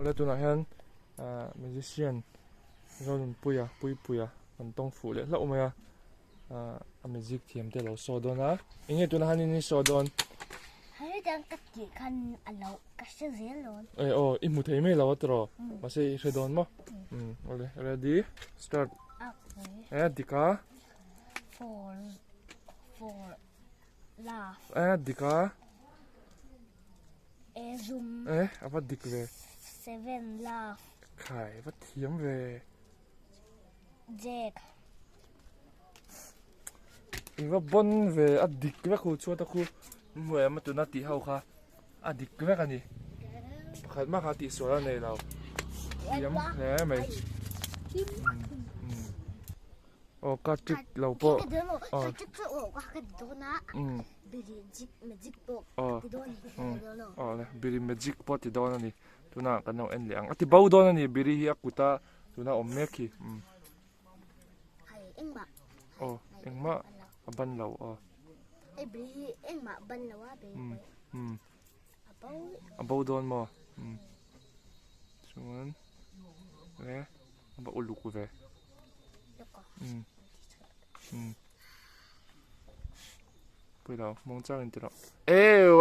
ole tu na hian musician zon puya puya an tong fu le lau maya a music thiam te lo so dona inge tu na hanin ni so don hai dang ka ki khan alo ka se zelon i mu thei me lo tro ma se se don mo ole ready start dika for laugh dika zoom apa dik ve 7 laugh khai va thiam ve jack iwa bon ve a dik ve khu chu ta khu mwe ma tu na ti hau kha a dik ve ka ni khat ma kha ti so la nei lo thiam ne mai o ka tik lo po ka tik chu o ka do na magic box ti do ni le biri magic pot ti do na ni tuna kan no en liang ati bau do na ni biri hi akuta tuna om me khi hai engma ban lo ai biri engma ban lo wa be abau don mo chuan le ba uluk ve pui lo mong chang intro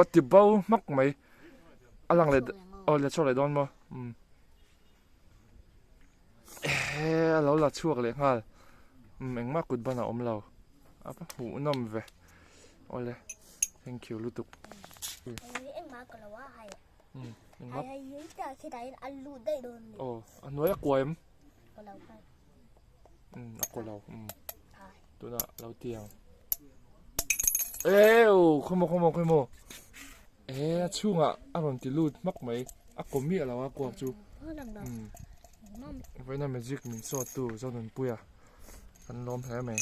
ati bau mak mai alang le le cho le don mo lo la chuak le ngal engma kut bana om lo apa hu nom ve ole thank you lutuk engma ko lo wa hai hai yi ta khi dai alu dai don anoi akoim ko lo hai akolo tu na lo tiang khomo chunga aron ti lut mak mai akomi alawa ko chu vai na magic min so tu zo nun puya an lom he mai